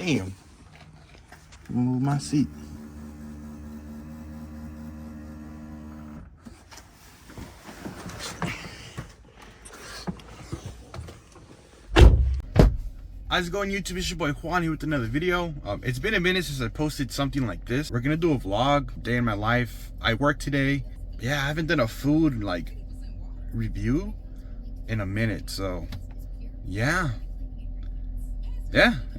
Damn. Move my seat. How's it going, YouTube? It's your boy Juan here with another video. It's been a minute since I posted something like this. We're gonna do a vlog, day in my life. I worked today. Yeah, I haven't done a food like review in a minute, so yeah,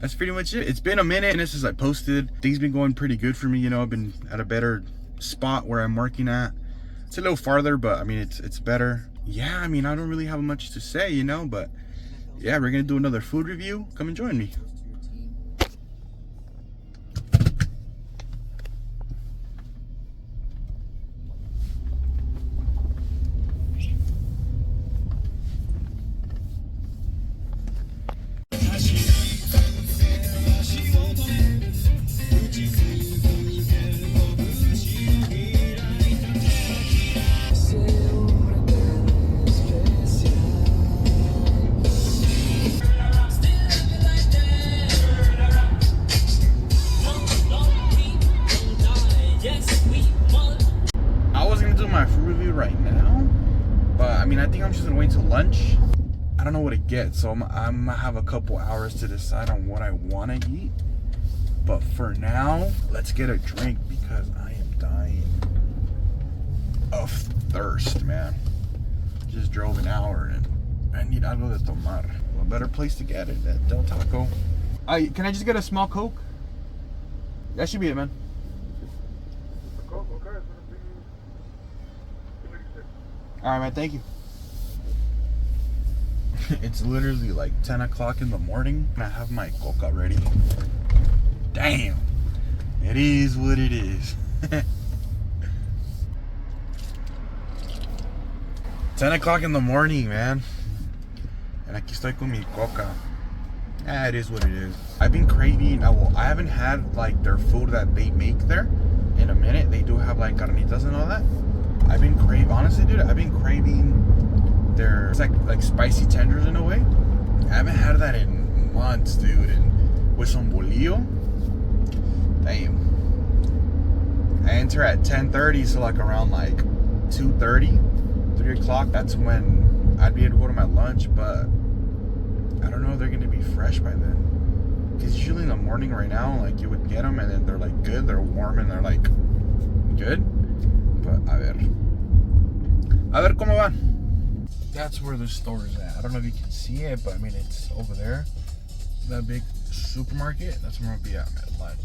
that's pretty much it. It's been a minute since I posted. Things been going pretty good for me, you know. I've been at a better spot where I'm working at. It's a little farther, but I mean it's better. Yeah, I mean I don't really have much to say, you know, but yeah, we're gonna do another food review. Come and join me. My food review right now, but I mean I think I'm just gonna wait till lunch. I don't know what to get, so I'm gonna have a couple hours to decide on what I want to eat. But for now, let's get a drink because I am dying of thirst, man. Just drove an hour and I need algo de tomar. A better place to get it at Del Taco. Can I just get a small Coke? That should be it, man. Alright, man, thank you. It's literally like 10 o'clock in the morning and I have my coca ready. Damn. It is what it is. 10 o'clock in the morning, man. And aquí estoy con mi coca. It is what it is. I've been craving, I haven't had like their food that they make there in a minute. They do have like carnitas and all that. I've been craving, honestly, dude, I've been craving their, it's like spicy tenders in a way. I haven't had that in months, dude, and with some bolillo. Damn. I enter at 10:30, so like around like 2:30, 3 o'clock, that's when I'd be able to go to my lunch, but I don't know if they're going to be fresh by then. Because usually in the morning right now, like you would get them and then they're like good, they're warm and they're like good. But a ver cómo van. That's where the store is at. I don't know if you can see it, but I mean it's over there. That big supermarket. That's where I'm gonna be at lunch.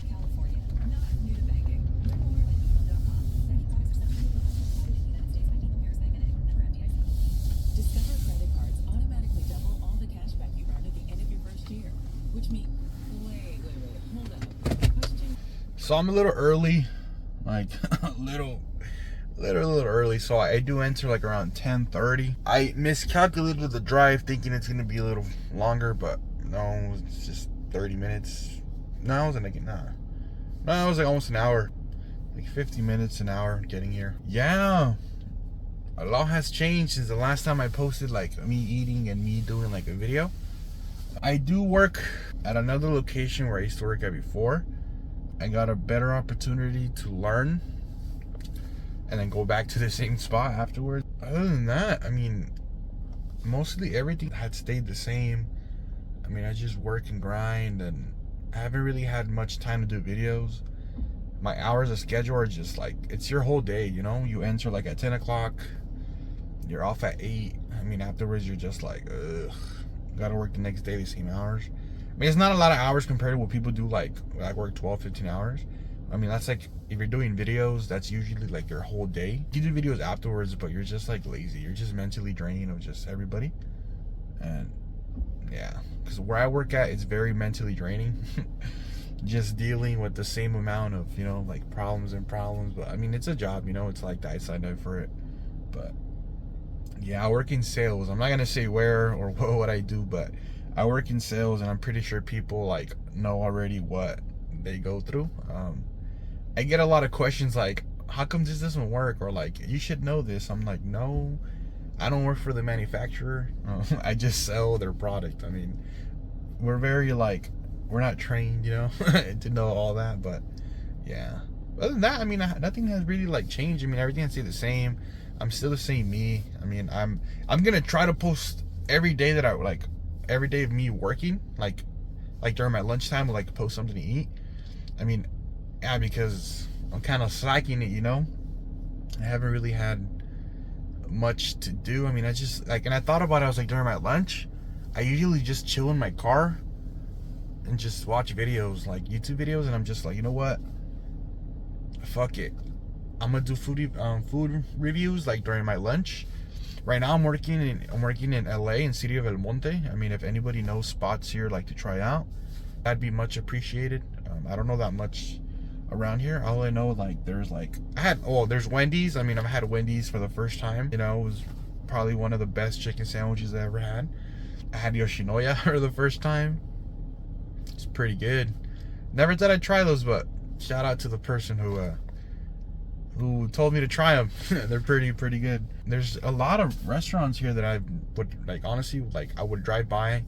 Discover credit cards automatically double all the cash back you earn at the end of your first year, which means wait, hold up. Question. So I'm a little early, like a little early, so I do enter like around 10:30. I miscalculated the drive thinking it's gonna be a little longer, but no, it's just 30 minutes. No, it wasn't like, nah. No, it was like almost an hour, like 50 minutes, an hour getting here. Yeah, a lot has changed since the last time I posted like me eating and me doing like a video. I do work at another location where I used to work at before. I got a better opportunity to learn and then go back to the same spot afterwards. Other than that, I mean, mostly everything had stayed the same. I mean, I just work and grind, and I haven't really had much time to do videos. My hours of schedule are just like, it's your whole day, you know? You enter like at 10 o'clock, you're off at 8. I mean, afterwards, you're just like, ugh, gotta work the next day the same hours. I mean, it's not a lot of hours compared to what people do, like work 12, 15 hours. I mean, that's like, if you're doing videos, that's usually like your whole day. You do videos afterwards, but you're just like lazy. You're just mentally drained of just everybody. And yeah, because where I work at, it's very mentally draining. Just dealing with the same amount of, you know, like problems. But I mean, it's a job, you know, it's like I signed up for it. But yeah, I work in sales. I'm not going to say where or what I do, but I work in sales, and I'm pretty sure people like know already what they go through. I get a lot of questions like, how come this doesn't work? Or like, you should know this. I'm like, no, I don't work for the manufacturer. I just sell their product. I mean, we're very like we're not trained, you know, to know all that. But yeah, other than that, I mean, nothing has really like changed. I mean, everything stayed the same. I'm still the same me. I mean, I'm gonna try to post every day that I like, every day of me working, like during my lunchtime, will like post something to eat. I mean, yeah, because I'm kind of slacking it, you know. I haven't really had much to do. I mean, I just like, and I thought about it. I was like, during my lunch, I usually just chill in my car and just watch videos, like YouTube videos, and I'm just like, you know what? Fuck it. I'm gonna do food reviews like during my lunch. Right now, I'm working in LA, in City of El Monte. I mean, if anybody knows spots here like to try out, that'd be much appreciated. I don't know that much around here. All I know, like, there's like there's Wendy's. I mean, I've had Wendy's for the first time. You know, it was probably one of the best chicken sandwiches I ever had. I had Yoshinoya for the first time. It's pretty good. Never thought I'd try those, but shout out to the person who told me to try them. They're pretty good. There's a lot of restaurants here that I would like, honestly, like I would drive by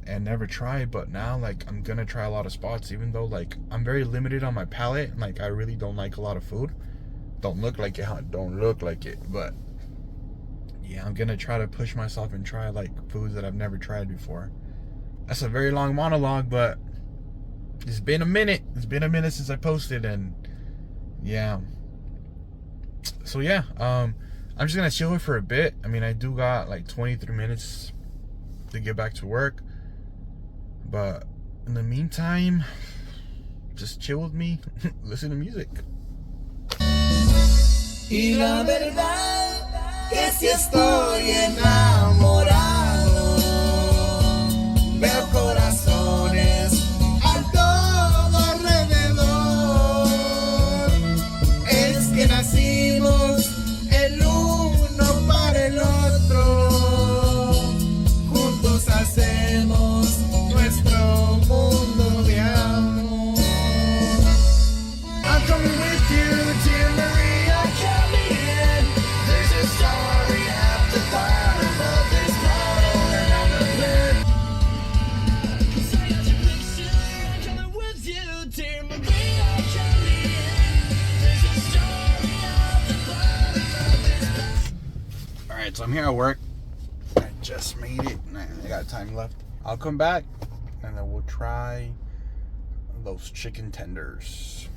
and never try, but now like I'm gonna try a lot of spots, even though like I'm very limited on my palate. Like I really don't like a lot of food. Don't look like it, but yeah, I'm gonna try to push myself and try like foods that I've never tried before. That's a very long monologue, but it's been a minute since I posted, and yeah. So yeah, I'm just gonna chill here for a bit. I mean, I do got like 23 minutes to get back to work, but in the meantime, just chill with me, listen to music. Y la verdad que si estoy enamorado, veo corazones a todo alrededor. Es que nacimos el uno para el otro, juntos hacemos nuestro mundo de amor. I'm coming with you, dear Maria Kelly. There's a story at the bottom of this bottle, and I'm the bed. Say out your picture, I'm coming with you, dear Maria Kelly. There's a story at the bottom of this bottle. Alright, so I'm here at work. I just made it. I got time left. I'll come back and then we'll try those chicken tenders.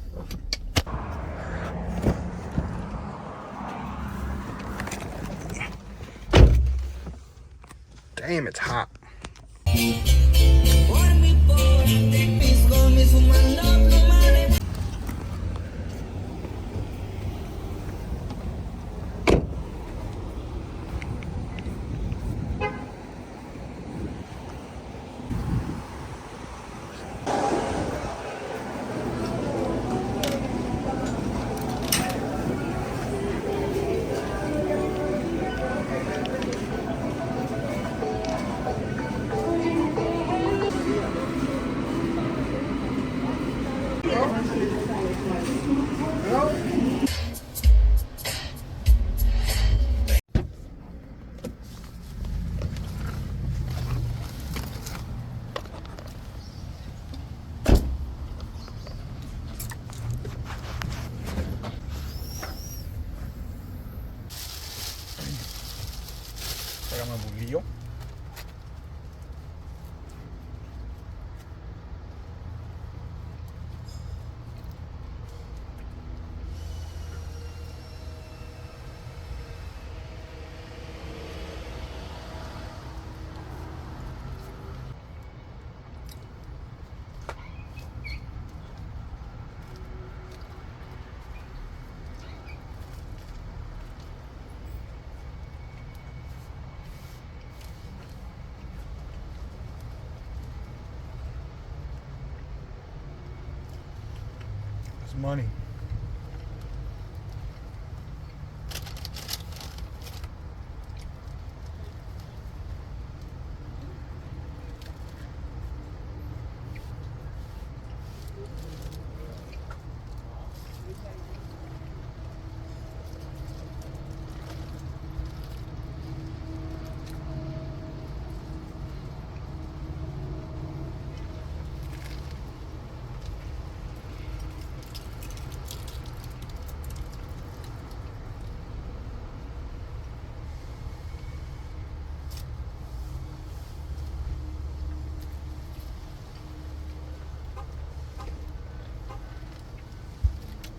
Damn, it's hot. Pégame un bolillo. It's money.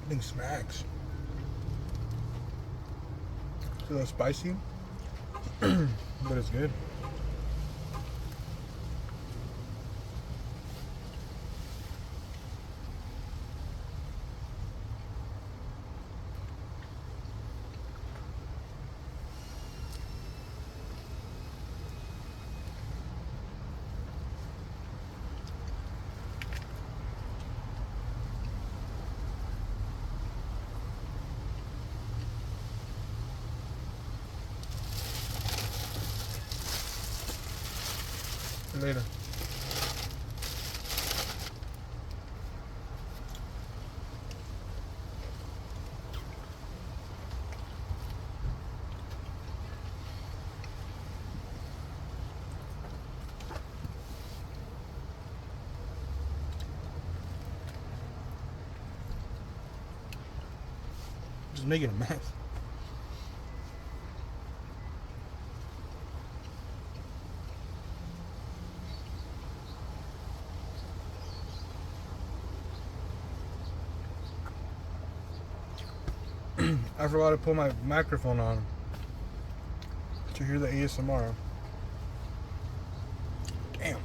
I think smacks. It's a little spicy, but it's good. Later. Just making a mess. I forgot to put my microphone on to hear the ASMR. Damn.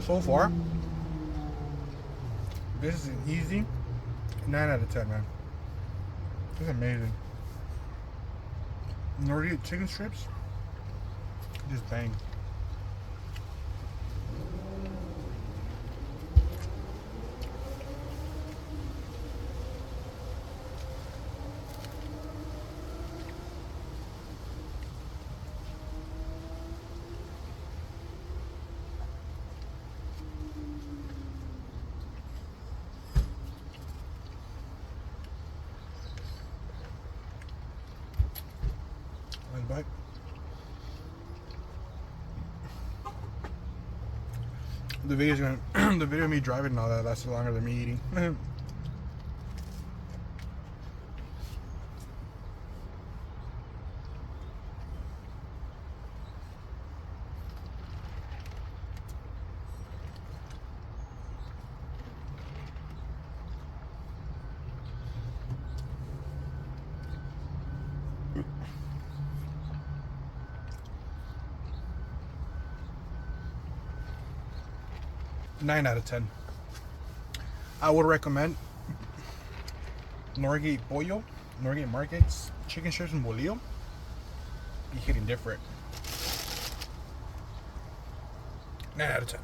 So far, this is an easy 9 out of 10, man. It's amazing. Northgate chicken strips, just bang. Nice bite. The video's gonna the video of me driving and all that lasted longer than me eating. 9 out of 10. I would recommend Northgate Pollo, Northgate Markets, chicken strips and bolillo. Be hitting different. 9 out of 10.